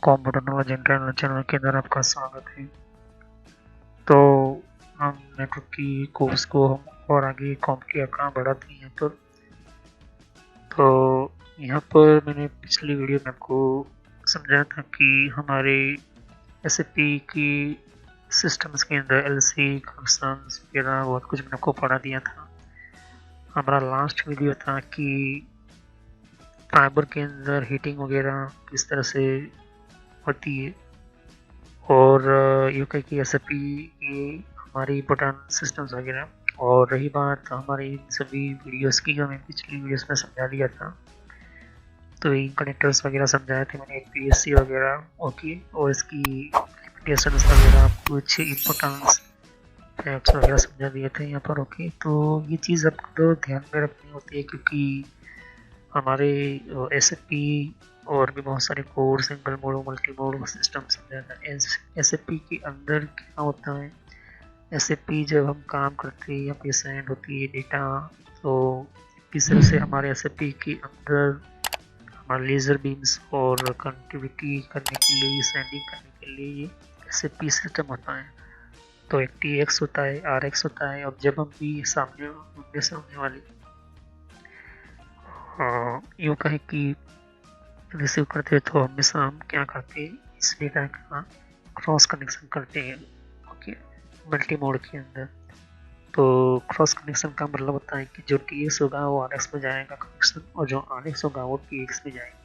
Computer knowledge internal channel के अंदर आपका स्वागत है। तो हम नेटवर्क की कोर्स को हम और आगे बढ़ाते हैं। तो यहाँ पर मैंने पिछली वीडियो में आपको समझाया था कि हमारे एसएपी की सिस्टम्स के अंदर एलसी फंक्शंस वगैरह बहुत कुछ मैंने आपको पढ़ा दिया था। हमारा लास्ट वीडियो था कि फाइबर के अंदर हीटिंग वगैरह किस तरह से होती है, और यू कह कि एस ये हमारी इंपॉर्टेंट सिस्टम्स वगैरह। और रही बात हमारी इन सभी वीडियोस की, हमें पिछली वीडियोस में समझा दिया था। तो इन कनेक्टर्स वगैरह समझाए थे मैंने, पीएससी वगैरह, ओके, और इसकी लिमिटेशंस वगैरह, कुछ इंपॉर्टेंस फैक्ट्स वगैरह समझा दिए थे यहाँ पर, ओके। तो ये चीज़ आपको ध्यान में रखनी होती है, क्योंकि हमारे एस और भी बहुत सारे code, single mode, multi mode system समझाना। एस के अंदर क्या होता है, एस जब हम काम करते हैं या फिर सेंड होती है डेटा, तो किस तरह से हमारे एस के अंदर हमारे लेज़र बीम्स और कनेक्टिविटी करने के लिए, सेंडिंग करने के लिए ये एस सिस्टम होता है। तो एक TX होता है, RX होता है। अब जब हम भी सामने वाली यूँ कहें कि रिसीव करते हैं, तो हमेशा हम क्या करते हैं, इस डेटा का क्रॉस कनेक्शन करते हैं, ओके, मल्टी मोड के अंदर। तो क्रॉस कनेक्शन का मतलब होता है कि जो TX होगा वो RX में जाएगा कनेक्शन, और जो RX होगा वो TX में जाएगा।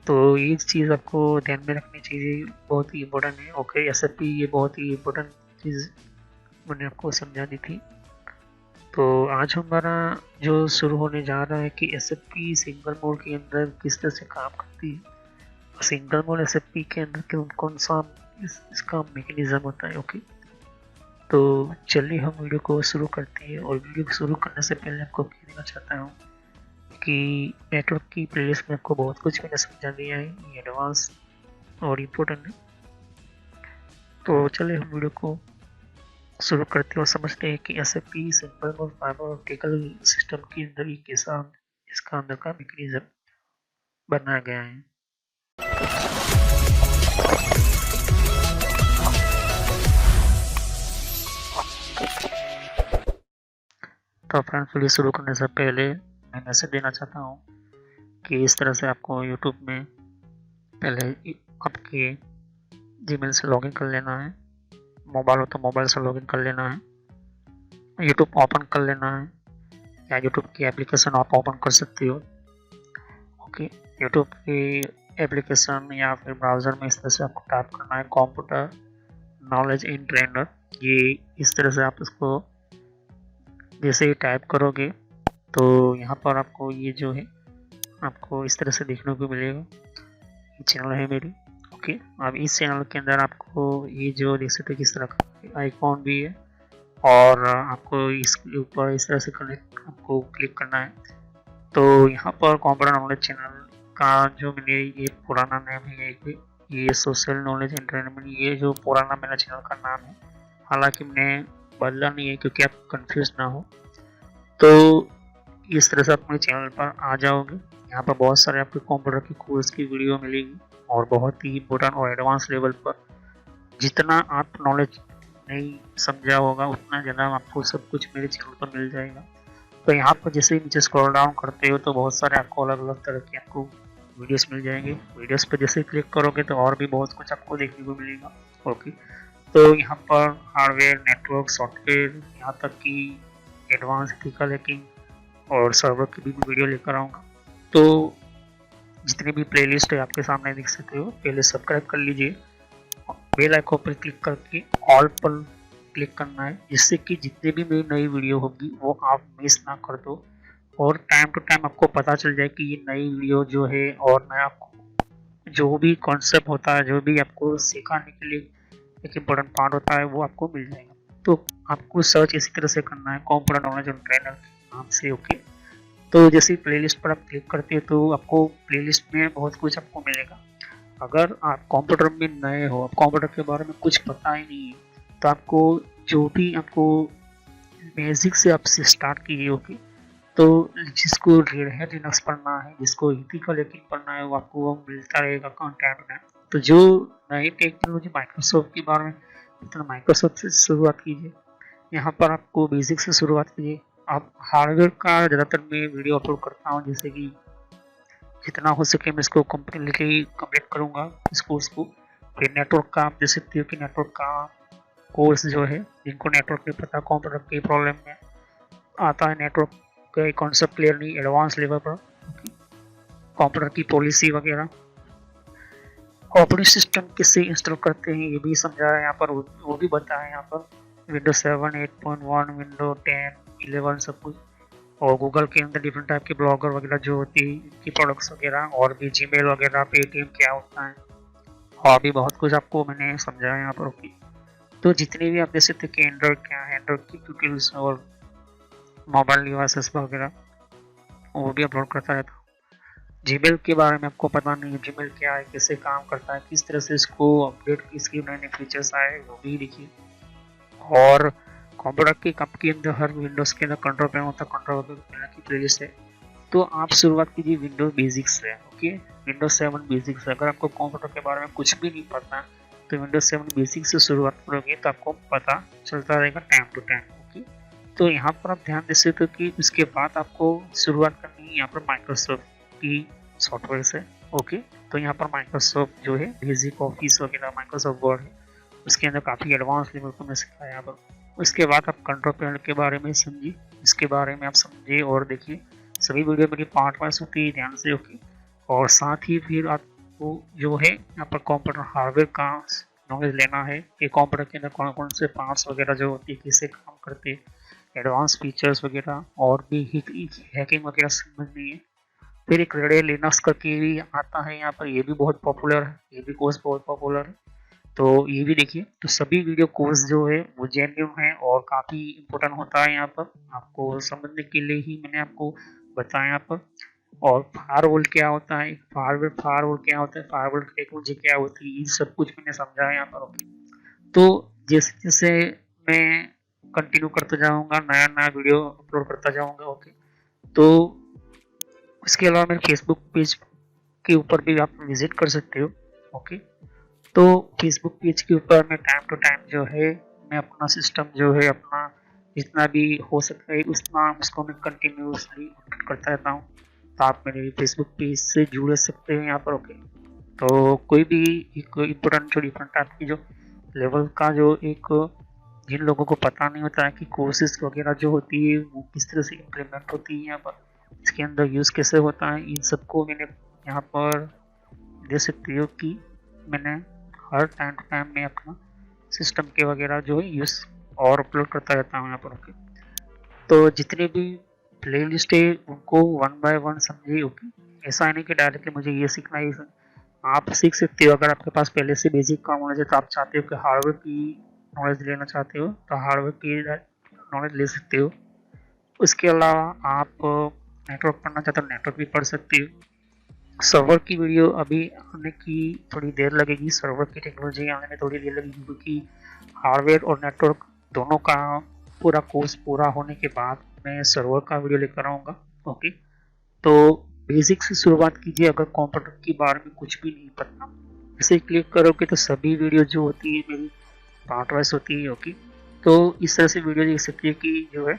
तो ये चीज़ आपको ध्यान में रखनी चाहिए, बहुत ही इम्पोर्टेंट है, ओके। SFP ये बहुत ही इम्पोर्टेंट चीज़ मैंने आपको समझा दी थी। तो आज हमारा जो शुरू होने जा रहा है कि SFP सिंगल मोड के अंदर किस तरह से काम करती है। सिंगल मोड SFP के अंदर कौन सा इसका मैकेनिज्म होता है, ओके। तो चलिए हम वीडियो को शुरू करते हैं। और वीडियो को शुरू करने से पहले आपको कह देना चाहता हूँ कि नेटवर्क की प्लेलिस्ट में आपको बहुत कुछ मैंने समझा दिया है, ये एडवांस और इम्पोर्टेंट है। तो चलिए हम वीडियो को शुरू करते हैं और समझते हैं कि SFP सिंपल और फाइबर ऑप्टिकल सिस्टम के अंदर ये कैसा इसका अंदर का मैकेनिज्म बनाया गया है। तो फ्रेंड्स, वीडियो शुरू करने से पहले मैं मैसेज देना चाहता हूँ कि इस तरह से आपको यूट्यूब में पहले आपके जीमेल से लॉगिन कर लेना है। मोबाइल हो तो मोबाइल से लॉगिन कर लेना है, यूट्यूब ओपन कर लेना है, या यूट्यूब की एप्लीकेशन आप ओपन कर सकते हो, ओके। यूट्यूब की एप्लीकेशन या फिर ब्राउज़र में इस तरह से आपको टाइप करना है, कंप्यूटर नॉलेज इन ट्रेनर। ये इस तरह से आप इसको जैसे ही टाइप करोगे तो यहाँ पर आपको ये जो है आपको इस तरह से देखने को मिलेगा। ये चैनल है मेरी, ओके। अब इस चैनल के अंदर आपको ये जो देख सकते किस तरह का आइकॉन भी है, और आपको इसके ऊपर इस तरह से कनेक्ट आपको क्लिक करना है। तो यहाँ पर कंप्यूटर नॉलेज चैनल का जो मैंने ये पुराना नाम है, ये सोशल नॉलेज एंटरटेनमेंट, ये जो पुराना मेरा चैनल का नाम है, हालांकि मैंने बदला नहीं है क्योंकि आप कंफ्यूज ना हो। तो इस तरह से आप मेरे चैनल पर आ जाओगे। यहाँ पर बहुत सारे आपके कंप्यूटर की कोर्स की वीडियो मिलेगी, और बहुत ही इम्पोर्टेंट और एडवांस लेवल पर जितना आप नॉलेज नहीं समझा होगा उतना ज़्यादा आपको सब कुछ मेरे चैनल पर मिल जाएगा। तो यहाँ पर जैसे ही नीचे स्क्रॉल डाउन करते हो तो बहुत सारे आपको अलग अलग तरह के आपको वीडियोस मिल जाएंगे। वीडियोस पर जैसे क्लिक करोगे तो और भी बहुत कुछ आपको देखने को मिलेगा, ओके। तो यहाँ पर हार्डवेयर, नेटवर्क, सॉफ्टवेयर, यहाँ तक कि एडवांस एथिकल हैकिंग और सर्वर की भी वीडियो लेकर आऊँगा। तो जितनी भी प्लेलिस्ट है आपके सामने देख सकते हो, पहले सब्सक्राइब कर लीजिए, बेल आइकन पर क्लिक करके ऑल पर क्लिक करना है, जिससे कि जितने भी मेरी नई वीडियो होगी वो आप मिस ना कर दो, और टाइम टू टाइम आपको पता चल जाए कि ये नई वीडियो जो है, और नया जो भी कॉन्सेप्ट होता है, जो भी आपको सिखाने के लिए एक इम्पोर्टेंट पार्ट होता है, वो आपको मिल जाएगा। तो आपको सर्च इसी तरह से करना है, कंप्यूटर नॉलेज ट्रेनर के नाम से, ओके। तो जैसे प्लेलिस्ट पर आप क्लिक करते हो तो आपको प्लेलिस्ट में बहुत कुछ आपको मिलेगा। अगर आप कंप्यूटर में नए हो, आप कंप्यूटर के बारे में कुछ पता ही नहीं है, तो आपको जो भी आपको बेसिक से आपसे स्टार्ट कीजिए, ओके। तो जिसको रेड हैट लिनक्स पढ़ना है, जिसको एथिकल हैकिंग पढ़ना है, वो आपको मिलता रहेगा कंटेंट में। तो जो नई टेक्नोलॉजी माइक्रोसॉफ्ट के बारे में, तो माइक्रोसॉफ्ट से शुरुआत कीजिए। यहाँ पर आपको बेसिक से शुरुआत कीजिए। आप हार्डवेयर का ज़्यादातर मैं वीडियो अपलोड करता हूँ, जैसे कि जितना हो सके मैं इसको कम्प्लीटली कंप्लीट करूँगा इस कोर्स को। फिर नेटवर्क का आप देख सकते हो कि नेटवर्क का कोर्स जो है, जिनको नेटवर्क नहीं पता, कंप्यूटर की प्रॉब्लम में आता है, नेटवर्क का कॉन्सेप्ट क्लियर नहीं, एडवांस लेवल पर कंप्यूटर की पॉलिसी वगैरह, ऑपरेटिंग सिस्टम किससे इंस्टॉल करते हैं ये भी समझा है यहाँ पर, वो भी बताया है यहाँ पर। विंडोज 7, 8.1, विंडो 10, 11 सब कुछ। और गूगल के अंदर डिफरेंट टाइप के ब्लॉगर वगैरह जो होती है, इनकी प्रोडक्ट्स वगैरह, और भी जीमेल वगैरह, पेटीएम क्या होता है, और भी बहुत कुछ आपको मैंने समझाया यहाँ पर। ओके, तो जितने भी आप देख सकते हैं कि एंड्रॉइड क्या है, एंड्रॉइड की ट्यूटोरियल्स और मोबाइल डिवाइसेस वगैरह वो भी अपलोड करता रहता हूँ। जीमेल के बारे में आपको पता नहीं है, जीमेल क्या है, कैसे काम करता है, किस तरह से इसको अपडेट, इसके नए नए फीचर्स आए वो भी देखिए। और कंप्यूटर के कप के अंदर हर विंडोज़ के अंदर कंट्रोल पैनल होता है, कंट्रोल पैनल की प्लेलिस्ट है। तो आप शुरुआत कीजिए विंडोज बेसिक्स से। Okay, Windows 7 basics. अगर आपको कंप्यूटर के बारे में कुछ भी नहीं पता तो विंडोज 7 बेसिक्स से शुरुआत करोगे तो आपको पता चलता रहेगा टाइम टू टाइम। ओके, तो यहाँ पर आप ध्यान दे सकते हो कि उसके बाद आपको शुरुआत करनी है यहाँ पर माइक्रोसॉफ्ट की सॉफ्टवेयर से। ओके, तो यहाँ पर माइक्रोसॉफ्ट जो है बेसिक ऑफिस वगैरह, माइक्रोसॉफ्ट वर्ड है, उसके अंदर काफ़ी एडवांस लेवल को मैं सिखाया यहाँ पर। उसके बाद आप कंट्रोल पैनल के बारे में समझिए, इसके बारे में आप समझिए और देखिए। सभी वीडियो मेरी पार्ट वाइज होती है, ध्यान से। ओके, और साथ ही फिर आपको जो है यहाँ पर कंप्यूटर हार्डवेयर का नॉलेज लेना है कि कंप्यूटर के अंदर कौन कौन से पार्ट्स वगैरह जो होती है, कैसे काम करते हैं, एडवांस फीचर्स वगैरह, और भी हैकिंग वगैरह समझनी है। फिर एक रेडे लिनक्स करके भी आता है यहाँ पर, ये भी बहुत पॉपुलर है, ये भी कोर्स बहुत पॉपुलर है, तो ये भी देखिए। तो सभी वीडियो कोर्स जो है वो जेन्युइन है और काफ़ी इम्पोर्टेंट होता है यहाँ पर, आपको समझने के लिए ही मैंने आपको बताया यहाँ पर। और फायरवॉल क्या होता है, फायरवॉल क्या होता है, फायरवॉल टेक्नोलॉजी क्या होती है, ये सब कुछ मैंने समझाया यहाँ पर। ओके, तो जैसे जैसे मैं कंटिन्यू करते जाऊँगा, नया नया वीडियो अपलोड करता जाऊँगा। ओके, तो उसके अलावा मेरे फेसबुक पेज के ऊपर भी आप विजिट कर सकते हो। ओके, तो फेसबुक पेज के ऊपर मैं टाइम टू टाइम जो है मैं अपना सिस्टम जो है अपना जितना भी हो सकता है उतना उसको मैं कंटिन्यूसली अपडेट करता रहता हूँ। तो आप मेरे फेसबुक पेज से जुड़ सकते हैं यहाँ पर। ओके, तो कोई भी एक इम्पोर्टेंट जो डिफरेंट टाइप की जो लेवल का जो एक, जिन लोगों को पता नहीं होता है कि कोर्सेज वगैरह जो होती है वो किस तरह से इम्प्लीमेंट होती है यहाँ पर, इसके अंदर यूज़ कैसे होता है, इन सबको मैंने यहाँ पर दे सकती हो कि मैंने हर टाइम टू टाइम में अपना सिस्टम के वगैरह जो है यूज़ और अपलोड करता रहता हूँ यहाँ पर। ओके, तो जितने भी प्ले लिस्ट है उनको वन बाय वन समझिए। ओके, ऐसा नहीं कि डायरेक्टली मुझे ये सीखना है, आप सीख सकते हो। अगर आपके पास पहले से बेसिक का नॉलेज है तो आप चाहते हो कि हार्डवेयर की नॉलेज लेना चाहते हो तो हार्डवेयर की नॉलेज ले सकते हो। उसके अलावा आप नेटवर्क पढ़ना चाहते हो, नेटवर्क भी पढ़ सकते हो। सर्वर की वीडियो अभी आने की थोड़ी देर लगेगी, सर्वर की टेक्नोलॉजी आने में थोड़ी देर लगेगी, क्योंकि हार्डवेयर और नेटवर्क दोनों का पूरा कोर्स पूरा होने के बाद मैं सर्वर का वीडियो लेकर आऊँगा। ओके, तो बेसिक से शुरुआत कीजिए। अगर कंप्यूटर के बारे में कुछ भी नहीं पता, इसे क्लिक करोगे तो सभी वीडियो जो होती है मेरी पार्ट वाइज होती है। ओके, तो इस तरह से वीडियो देख सकती है कि जो है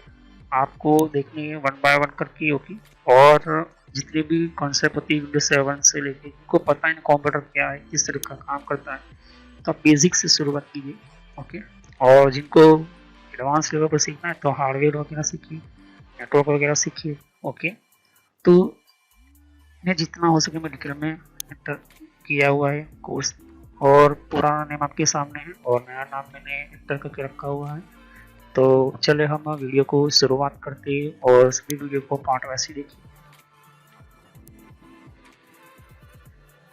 आपको देखनी है वन बाय वन करके। ओके, और जितने भी कॉन्सेप्ट होती है विंडोज 7 से लेके, इनको पता है कंप्यूटर क्या है, किस तरह का काम करता है, तो आप बेसिक से शुरुआत कीजिए। ओके, और जिनको एडवांस लेवल पर सीखना है तो हार्डवेयर वगैरह सीखिए, नेटवर्क वगैरह सीखिए। ओके, तो मैं जितना हो सके मैं डिटेल में एंटर किया हुआ है कोर्स, और पुराना नेम आपके सामने है और नया नाम मैंने एंटर करके रखा हुआ है। तो चले हम वीडियो को शुरुआत करते हैं और सभी वीडियो को पार्ट वाइज ही देखिए।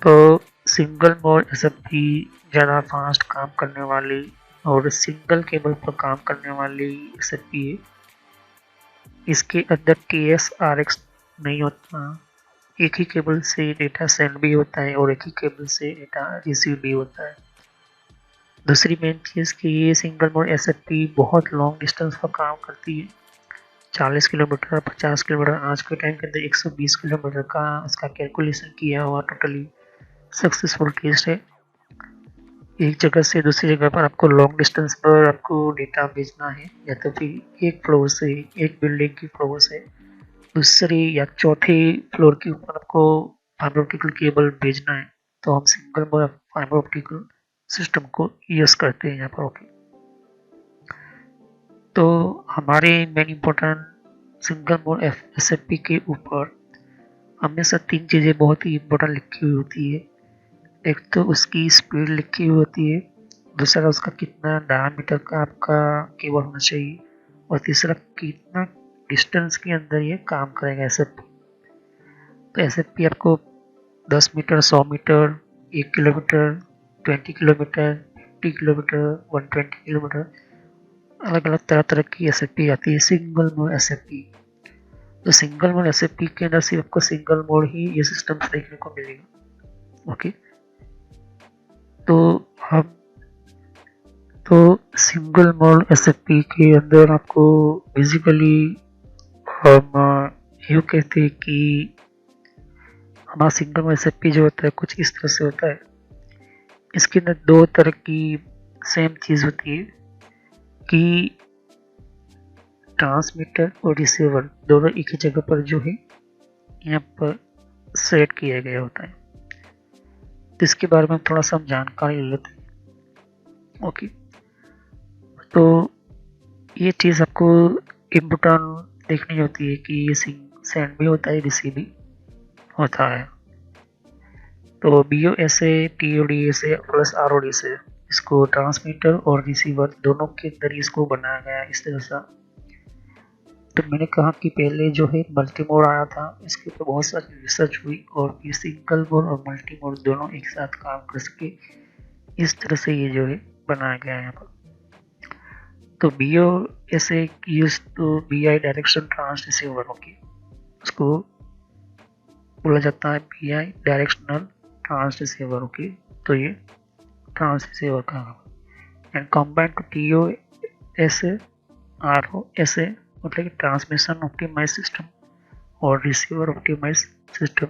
तो सिंगल मोड एसएफपी ज़्यादा फास्ट काम करने वाली और सिंगल केबल पर काम करने वाली एसएफपी है। इसके अंदर TS-RX नहीं होता, एक ही केबल से डेटा सेंड भी होता है और एक ही केबल से डेटा रिसीव भी होता है। दूसरी मेन चीज़ कि ये सिंगल मोड एसएफपी बहुत लॉन्ग डिस्टेंस पर काम करती है, 40 किलोमीटर, 50 किलोमीटर, आज के टाइम के अंदर 120 किलोमीटर का इसका कैलकुलेशन किया हुआ टोटली सक्सेसफुल टेस्ट है। एक जगह से दूसरी जगह पर आपको लॉन्ग डिस्टेंस पर आपको डेटा भेजना है, या तो फिर एक फ्लोर से, एक बिल्डिंग की फ्लोर से दूसरी या चौथे फ्लोर के ऊपर आपको फाइबर ऑप्टिकल केबल भेजना है, तो हम single mode fibre optical system को यूज करते हैं यहाँ पर। ओके, तो हमारे main important single mode SFP के ऊपर हमेशा तीन चीज़ें बहुत ही इम्पोर्टेंट लिखी हुई होती है। एक तो उसकी स्पीड लिखी हुई होती है, दूसरा उसका कितना डायमीटर का आपका केबल होना चाहिए, और तीसरा कितना डिस्टेंस के अंदर ये काम करेगा एसएफपी। तो एसएफपी आपको 10 metre, 100 metre, 1 kilometre, 20 kilometre, 50 kilometre, 120 kilometre, अलग अलग तरह तरह की एसएफपी आती है सिंगल मोड एसएफपी। तो सिंगल मोड एसएफपी के अंदर सिर्फ आपको सिंगल मोड ही ये सिस्टम देखने को मिलेगा। ओके, तो हम तो सिंगल मोड एसएफपी के अंदर आपको बेसिकली हम यूँ कहते हैं कि हमारा सिंगल मोड एसएफपी जो होता है कुछ इस तरह से होता है। इसके अंदर दो तरह की सेम चीज़ होती है कि ट्रांसमीटर और रिसीवर दोनों एक ही जगह पर जो है यहाँ पर सेट किया गया होता है। तो इसके बारे में थोड़ा सा हम जानकारी ले लेते हैं। ओके, तो ये चीज़ आपको इम्पोर्टेंट देखनी होती है कि ये सेंड भी होता है, रिसीव भी होता है। तो BOSA, TODSA प्लस RODSA इसको ट्रांसमीटर और रिसीवर दोनों के अंदर इसको बनाया गया है इस तरह से। तो मैंने कहा कि पहले जो है मल्टी मोड आया था, इसके ऊपर बहुत सारी रिसर्च हुई और ये सिंगल मोड और मल्टी मोड दोनों एक साथ काम कर सके, इस तरह से ये जो है बनाया गया है यहाँ पर। तो BOSA use to BI direction trans receiver. Okay, उसको बोला जाता है BI directional trans receiver. Okay, तो ये ट्रांस रिसीवर का and combined to TOSA ROSA मतलब कि ट्रांसमिशन ऑप्टिमाइज सिस्टम और रिसीवर ऑप्टिमाइज सिस्टम,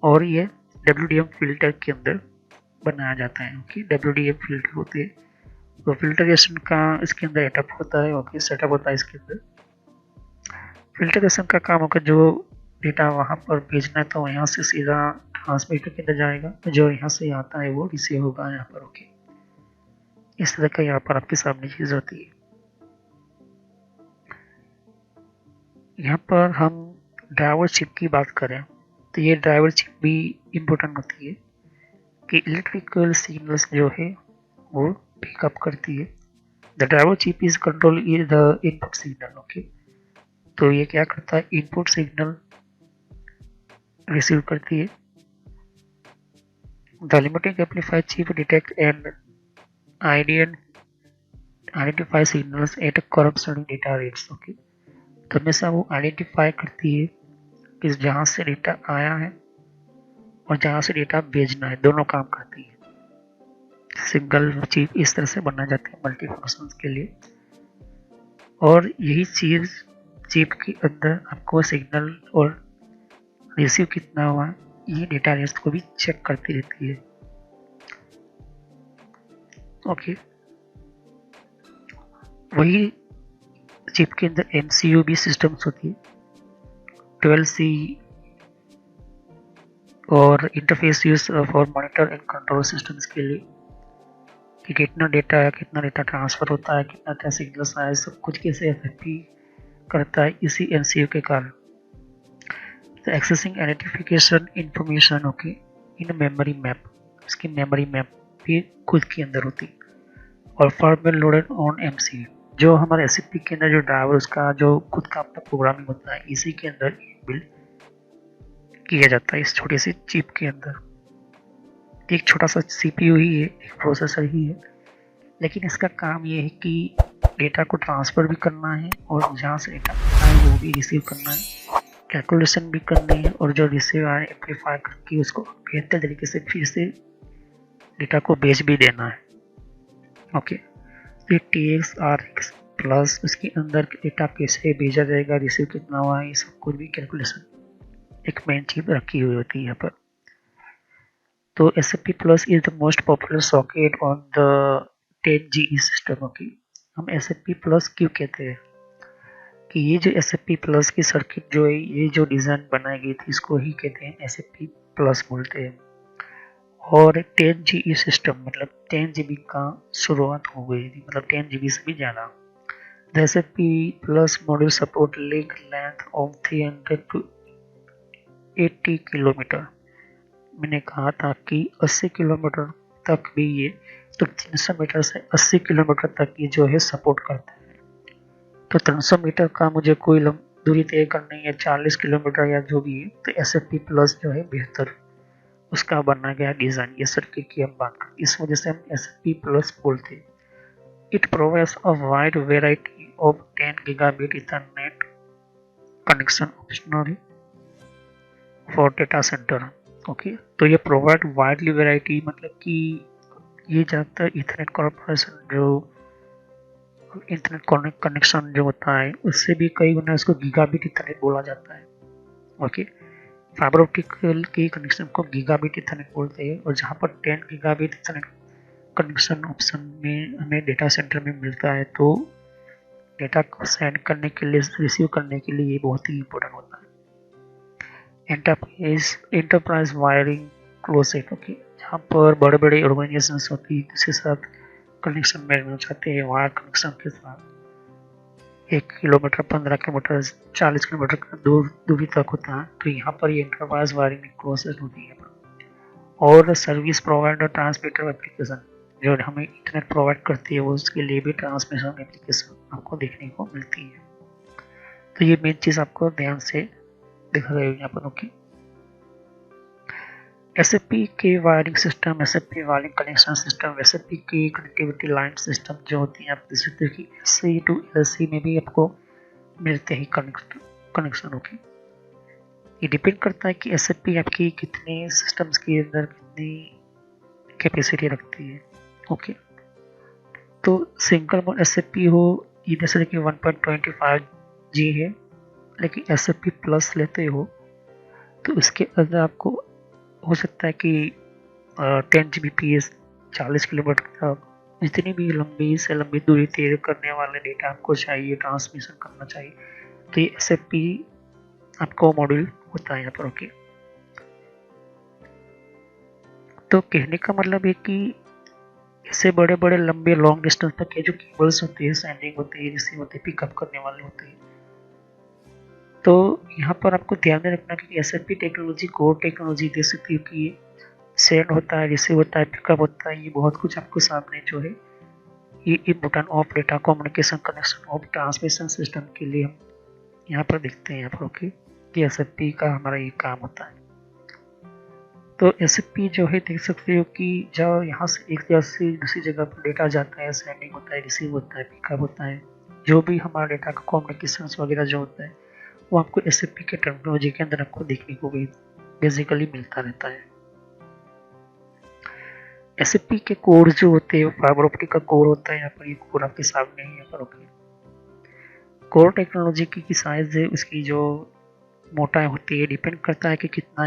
और ये WDM फिल्टर के अंदर बनाया जाता है। ओके, WDM फिल्टर होते हैं, तो फिल्टरेशन का इसके अंदर एटअप होता है। ओके, सेटअप होता है इसके अंदर। फिल्टरेशन का काम होगा जो डेटा वहाँ पर भेजना है तो यहाँ से सीधा ट्रांसमीटर के अंदर जाएगा, जो यहाँ से आता है वो रिसीव होगा यहाँ पर। ओके, इस तरह का यहाँ पर आपके सामने चीज़ होती है। यहाँ पर हम ड्राइवर चिप की बात करें तो ये ड्राइवर चिप भी इम्पोर्टेंट होती है कि इलेक्ट्रिकल सिग्नल्स जो है वो पिकअप करती है। The driver chip is control the input signal. Okay, तो ये क्या करता है, इनपुट सिग्नल रिसीव करती है। The limiting amplifier chip detect and identify signals eight corresponding data rates. Okay, तो हमेशा वो आइडेंटिफाई करती है कि जहाँ से डेटा आया है और जहाँ से डेटा भेजना है, दोनों काम करती है। सिंगल चिप इस तरह से बनाया जाता है मल्टी फंक्शंस के लिए, और यही चीज़ चिप के अंदर आपको सिग्नल और रिसीव कितना हुआ ये डेटा रेट्स को भी चेक करती रहती है। ओके, वही चिप के अंदर MCU भी सिस्टम्स होती है, 12C और interface use for monitor and control systems के लिए कि कितना डेटा है, कितना डेटा ट्रांसफ़र होता है, कितना क्या सिग्नल्स आया, सब कुछ कैसे एफएफपी करता है इसी MCU के कारण। तो accessing identification information okay in memory map, इसकी मेमोरी मैप भी खुद के अंदर होती है, और फॉर्मवेयर लोडेड ऑन MCU, जो हमारे एसएफपी के अंदर जो ड्राइवर उसका जो खुद का अपना प्रोग्रामिंग होता है इसी के अंदर बिल्ड किया जाता है इस छोटे से चिप के अंदर। एक छोटा सा CPU ही है, एक प्रोसेसर ही है, लेकिन इसका काम ये है कि डेटा को ट्रांसफ़र भी करना है और जहाँ से डेटा आए वो भी रिसीव करना है, कैलकुलेशन भी करनी है, और जो रिसीव आए एम्पलीफाई करके उसको बेहतर तरीके से फिर से डेटा को भेज भी देना है। ओके, फिर TX RX प्लस उसके अंदर डेटा कैसे भेजा जाएगा, रिसीव कितना हुआ है, ये सब कुछ भी कैलकुलेशन एक मेन चीज रखी हुई होती है यहाँ पर। तो SFP plus is the most popular socket on the 10GE system. Okay, हम SFP प्लस क्यों कहते हैं कि ये जो SFP प्लस की सर्किट जो है, ये जो डिज़ाइन बनाई गई थी, इसको ही कहते हैं SFP प्लस बोलते हैं। और 10GE सिस्टम मतलब 10 GB का शुरुआत हो गई थी, मतलब 10 GB से भी ज़्यादा। The SFP plus module support link length of 300 to 80 kilometre. मैंने कहा था कि 80 किलोमीटर तक भी ये, तो 300 मीटर से 80 किलोमीटर तक ये जो है सपोर्ट करता है। तो 300 मीटर का मुझे कोई दूरी तय करनी है, 40 किलोमीटर या जो भी है, तो SFP प्लस जो है बेहतर उसका बना गया डिज़ाइन, ये सर्किट की हम बात करते हैं, इस वजह से हम SFP प्लस बोलते हैं। It provides a wide variety of 10 gigabit Ethernet connection optionally for data center। Okay, तो ये प्रोवाइड वाइडली वैरायटी मतलब कि ये ज़्यादातर इथरनेट कॉर्पोरेशन जो इंटरनेट कनेक्शन जो होता है उससे भी कई गुना उसको गीगाबिट इथरनेट बोला जाता है। ओके, फाइबर ऑप्टिक के कनेक्शन को गीगाबिट इथरनेट बोलते हैं, और जहाँ पर 10 गीगाबिट इथरनेट कनेक्शन ऑप्शन में हमें डेटा सेंटर में मिलता है, तो डेटा को सेंड करने के लिए, रिसीव करने के लिए ये बहुत ही इम्पोर्टेंट होता है। Enterprise wiring closet. ओके, जहाँ पर बड़े बड़े ऑर्गेनाइजेशंस होती है किसी साथ कनेक्शन में चाहते हैं, वायर कनेक्शन के साथ 1 किलोमीटर, 15 किलोमीटर, 40 किलोमीटर का दूरी तक होता है, तो यहाँ पर ये एंटरप्राइज वायरिंग क्लोसेट होती है। और सर्विस प्रोवाइडर ट्रांसमीटर एप्लीकेशन जो हमें इंटरनेट प्रोवाइड करती है, वो उसके लिए भी ट्रांसमिशन एप्लीकेशन आपको देखने को मिलती है। तो ये मेन चीज़ आपको ध्यान से दिख रही है यहाँ पर। ओके, SFP के wiring system, SFP wiring connection system, SFP की कनेक्टिविटी लाइन सिस्टम जो होती है, आप देख सकते हो कि AC to LC में भी आपको मिलते ही कनेक्शन। ओके, ये डिपेंड करता है कि SFP आपकी कितने सिस्टम्स के अंदर कितनी कैपेसिटी रखती है। ओके, तो सिंगल मोड SFP हो, ये जैसे कि 1.25G है, लेकिन SFP प्लस लेते हो तो उसके अंदर आपको हो सकता है कि 10 Gbps 40 किलोमीटर तक, जितनी भी लंबी से लंबी दूरी तय करने वाले डेटा आपको चाहिए, ट्रांसमिशन करना चाहिए, तो ये SFP आपको मॉड्यूल होता है यहाँ पर। ओके, तो कहने का मतलब है कि इससे बड़े बड़े लंबे लॉन्ग डिस्टेंस तक के जो केबल्स होते हैं, सेंडिंग होती है, रिसीव होते हैं, पिकअप करने वाले होते हैं, तो यहाँ पर आपको ध्यान में रखना कि SFP टेक्नोलॉजी कोर टेक्नोलॉजी दे सकती है कि सेंड होता है, रिसीव होता है, पिकअप होता है, ये बहुत कुछ आपको सामने जो है ये important of data communication connection of transmission system के लिए हम यहाँ पर देखते हैं यहाँ पर। ओके, कि SFP का हमारा ये काम होता है। तो SFP जो है देख सकते हो कि जब यहाँ से एक जगह से दूसरी जगह पर डेटा जाता है, सेंडिंग होता है, रिसीव होता है, पिकअप होता है, जो भी हमारा डेटा का कम्युनिकेशन वगैरह जो होता है वो आपको SFP के टेक्नोलॉजी के अंदर आपको देखने को भी बेसिकली मिलता रहता है। SFP के कोर जो होते हैं फाइबर ऑप्टिक का कोर होता है, यहाँ पर ये कोर आपके सामने है यहाँ पर। ओके, कोर टेक्नोलॉजी की साइज है, उसकी जो मोटाई होती है डिपेंड करता है कि कितना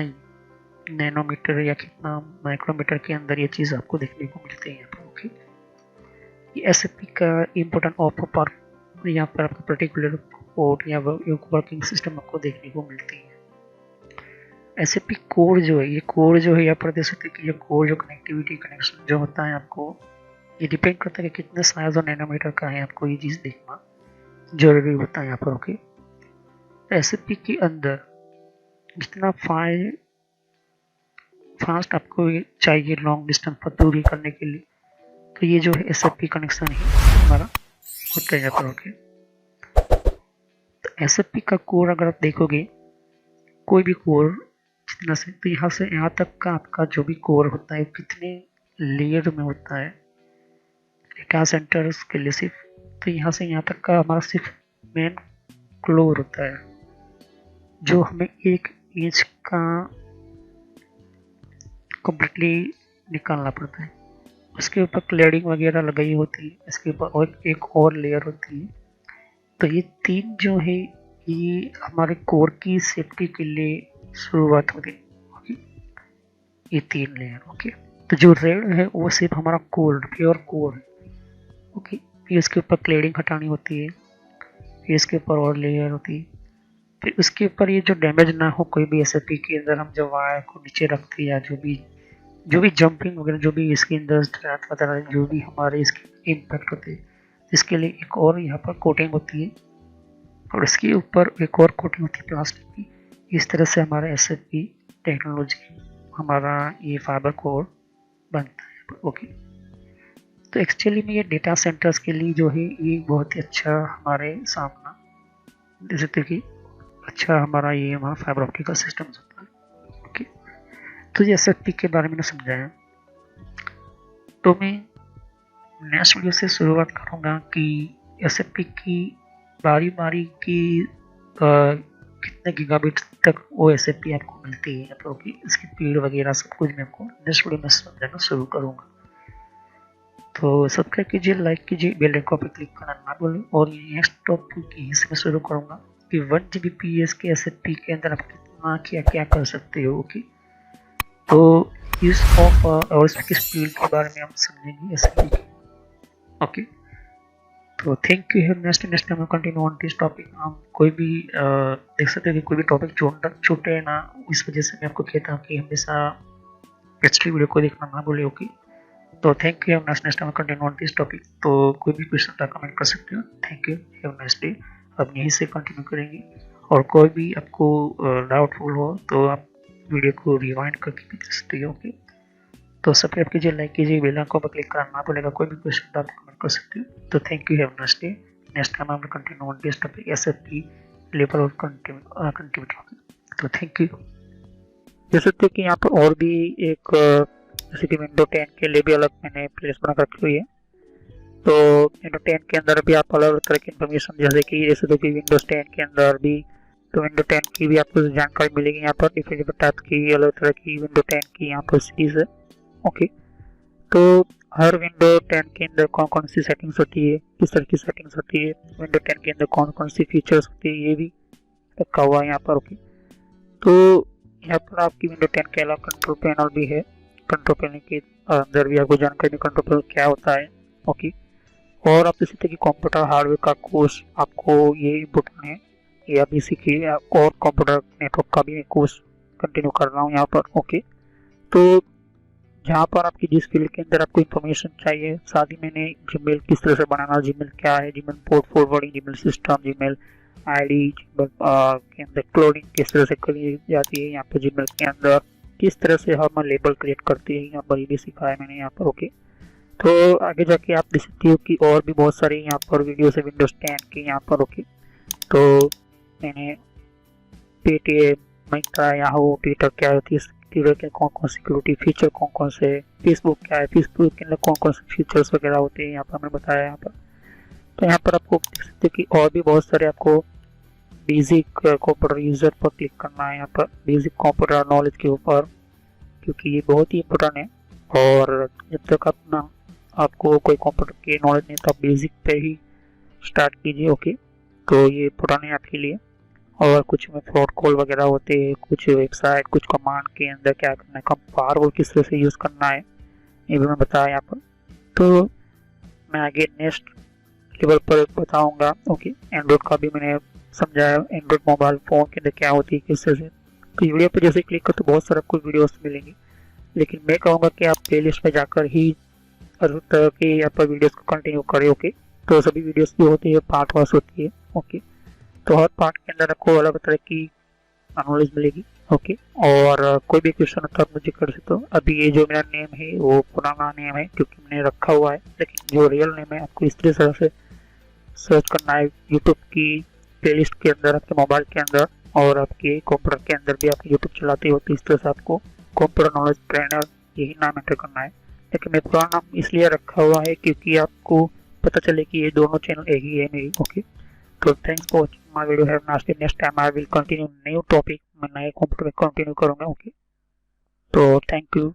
नैनोमीटर या कितना माइक्रोमीटर के अंदर ये चीज़ आपको देखने को मिलती है यहाँ पर। ओके, ये SFP का इम्पोर्टेंट ऑफ पर यहाँ पर आपका पर्टिकुलर पोर्ट या वर्किंग सिस्टम आपको देखने को मिलती है। SFP कोर जो है, ये कोर जो है यहाँ पर देख सकते हैं कि ये कोर जो कनेक्टिविटी कनेक्शन जो होता है आपको, ये डिपेंड करता है कि कितने साइज और नैनोमीटर का है, आपको ये चीज़ देखना जरूरी होता है यहाँ पर। ओके, SFP के अंदर जितना फास्ट आपको चाहिए लॉन्ग डिस्टेंस पर दूरी करने के लिए, तो ये जो है SFP कनेक्शन ही हमारा होता है यहाँ पर। ओके, तो SFP का कोर अगर आप देखोगे, कोई भी कोर जितना से, तो यहाँ से यहाँ तक का आपका जो भी कोर होता है कितने लेयर में होता है डेटा सेंटर्स के लिए सिर्फ, तो यहाँ से यहाँ तक का हमारा सिर्फ मेन कोर होता है, जो हमें 1 इंच का कम्प्लीटली निकालना पड़ता है। उसके ऊपर क्लैडिंग वगैरह लगाई होती है, इसके ऊपर और एक और लेयर होती है। तो ये 3 जो है ये हमारे कोर की सेफ्टी के लिए शुरुआत होती है। ये 3 लेयर। ओके, तो जो रेड है वो सिर्फ हमारा कोर, प्योर कोर है। ओके, फिर इसके ऊपर क्लेडिंग हटानी होती है, फिर इसके ऊपर और लेयर होती है, फिर उसके ऊपर ये जो डैमेज ना हो कोई भी एसएफपी के अंदर हम जो वायर को नीचे रखते हैं या जो भी जंपिंग वगैरह जो भी इसके अंदर वगैरह जो भी हमारे इसके इम्पैक्ट होते हैं, इसके लिए एक और यहाँ पर कोटिंग होती है और इसके ऊपर एक और कोटिंग होती है प्लास्टिक की। इस तरह से हमारा एसएफपी टेक्नोलॉजी हमारा ये फाइबर कोर बनता है। ओके, तो एक्चुअली में ये डेटा सेंटर्स के लिए जो है ये बहुत ही अच्छा हमारे सामना जैसे कि अच्छा हमारा ये हमारा फाइबर ऑप्टिकल सिस्टम होता है। ओके, तो ये एसएफपी के बारे में समझाया, तो मैं नेक्स्ट वीडियो से शुरुआत करूँगा कि एसएफपी की बारी बारी की कितने गीगाबिट तक वो एसएफपी आपको मिलती है, तो कि इसकी स्पीड वगैरह सब कुछ मैं आपको नेक्स्ट वीडियो में समझाना शुरू करूँगा। तो सब्सक्राइब कीजिए, लाइक कीजिए, बेल आइकन पर क्लिक करना ना भूलें। और नेक्स्ट टॉपिक यहीं से मैं शुरू करूँगा कि 1 Gbps के एसएफपी के अंदर आप कितना क्या क्या कर सकते हो। ओके, तो यूज ऑफ और इसकी स्पीड के बारे में हम समझेंगे एसएफपी की। ओके, तो thank you. Next time continue on this topic. हम कोई भी देख सकते हैं कि कोई भी टॉपिक छूटे ना, इस वजह से मैं आपको कहता हूँ कि हमेशा एक्चुअली वीडियो को देखना ना भूले। ओके, तो thank you. Next time continue on this topic. तो कोई भी क्वेश्चन था कमेंट कर सकते हो। Thank you, have a nice day. अब यहीं से कंटिन्यू करेंगे और कोई भी आपको डाउटफुल हो तो आप वीडियो को रिवाइंड करके भी देख सकते हो। ओके, तो सब्सक्राइब कीजिए, लाइक कीजिए, बेल आइकन पर क्लिक करना ना भूलेगा। कोई भी क्वेश्चन था आप कमेंट कर सकते हो। तो thank you, have a nice day. Next time हम continue on this topic SFP level और कंटिन्यूटी। तो थैंक यू। जैसे कि यहाँ पर और भी एक जैसे कि विंडो 10 के लिए भी अलग मैंने प्लेलिस्ट बना रखी हुई है। तो विंडो 10 के अंदर भी आप अलग अलग तरह की इन्फॉर्मेशन जैसे कि विंडोज 10 के अंदर भी तो विंडो 10 की भी आपको जानकारी मिलेगी। यहाँ पर डिफरेंट टाइप की अलग तरह की विंडो 10 की यहाँ पर सीरीज है। ओके, तो हर विंडो 10 के अंदर कौन कौन सी सेटिंग्स होती है, किस तरह की सेटिंग्स होती है, विंडो 10 के अंदर कौन कौन सी फीचर्स होती है, ये भी रखा हुआ है यहाँ पर। ओके, तो यहाँ पर आपकी विंडो 10 के अलावा कंट्रोल पैनल भी है। कंट्रोल पैनल के अंदर भी आपको जानकारी कंट्रोल पैनल क्या होता है। ओके, और आप जैसे कि कंप्यूटर हार्डवेयर का कोर्स आपको ये इम्पोर्टेंट है, ये अभी सीखिए। और कंप्यूटर नेटवर्क का भी कोर्स कंटिन्यू कर रहा हूँ यहाँ पर। ओके, तो जहाँ पर आपकी जिस फील्ड के अंदर आपको इन्फॉर्मेशन चाहिए, साथ ही मैंने जीमेल किस तरह से बनाना, जीमेल क्या है, Gmail port forwarding, Gmail system, Gmail ID, Gmail के अंदर क्लोनिंग किस तरह से करी जाती है, यहाँ पर जीमेल के अंदर किस तरह से हम लेबल क्रिएट करते हैं, यहाँ पर ये भी सिखाया मैंने यहाँ पर। ओके, तो आगे जाके आप देख सकते हो कि और भी बहुत सारे यहाँ पर वीडियो है विंडोज 10 के यहाँ पर। ओके, तो मैंने पेटीएम, मिंत्रा, याहू, ट्विटर क्या होती है, ट्विटर के कौन कौन सिक्योरिटी फीचर कौन कौन से, फेसबुक क्या है, फेसबुक के अंदर कौन कौन से फीचर्स वगैरह होते हैं यहाँ पर मैंने बताया यहाँ पर। तो यहाँ पर आपको देख सकते कि और भी बहुत सारे आपको बेसिक कंप्यूटर यूजर पर क्लिक करना है, यहाँ पर बेसिक कंप्यूटर नॉलेज के ऊपर, क्योंकि ये बहुत ही इम्पोर्टेंट है। और जब तक अपना आपको कोई कंप्यूटर की नॉलेज नहीं तो आप बेसिक पे ही स्टार्ट कीजिए। ओके, तो ये इम्पोर्टेंट है आपके लिए। और कुछ में फ्रॉड कॉल वगैरह होते हैं, कुछ वेबसाइट, कुछ कमांड के अंदर क्या करना है, फायरवॉल किस तरह से यूज़ करना है, ये भी मैं बताया यहाँ पर। तो मैं आगे नेक्स्ट लेवल पर बताऊंगा। ओके, एंड्रॉइड का भी मैंने समझाया, एंड्रॉइड मोबाइल फ़ोन के अंदर क्या होती है किस तरह से। तो वीडियो पर जैसे क्लिक कर तो बहुत सारे आपको वीडियोस मिलेंगी, लेकिन मैं कहूँगा कि आप प्ले लिस्ट में जाकर ही हर तरह की यहाँ पर वीडियोस को कंटिन्यू करें। ओके, तो सभी वीडियोस जो होती है पार्ट वाइज होती है। ओके, तो हर पार्ट के अंदर आपको अलग तरह की नॉलेज मिलेगी। ओके, और कोई भी क्वेश्चन होता है आप मुझे कर सकते हो। अभी ये जो मेरा नेम है वो पुराना नेम है क्योंकि मैंने रखा हुआ है, लेकिन जो रियल नेम है आपको इस तरह से सर्च करना है यूट्यूब की प्लेलिस्ट के अंदर, आपके मोबाइल के अंदर और आपके कंप्यूटर के अंदर भी। आप यूट्यूब चलाते हो तो इस तरह से आपको कंप्यूटर नॉलेज ट्रेनर यही नाम एंटर करना है। लेकिन मैं पुराना नाम इसलिए रखा हुआ है क्योंकि आपको पता चले कि ये दोनों चैनल एक ही है मेरी। ओके, तो thanks for watching my video. Have a nice day. Next time I will continue new topic, मैं नए कंप्यूटर में कंटिन्यू करूंगा। ओके, तो थैंक यू।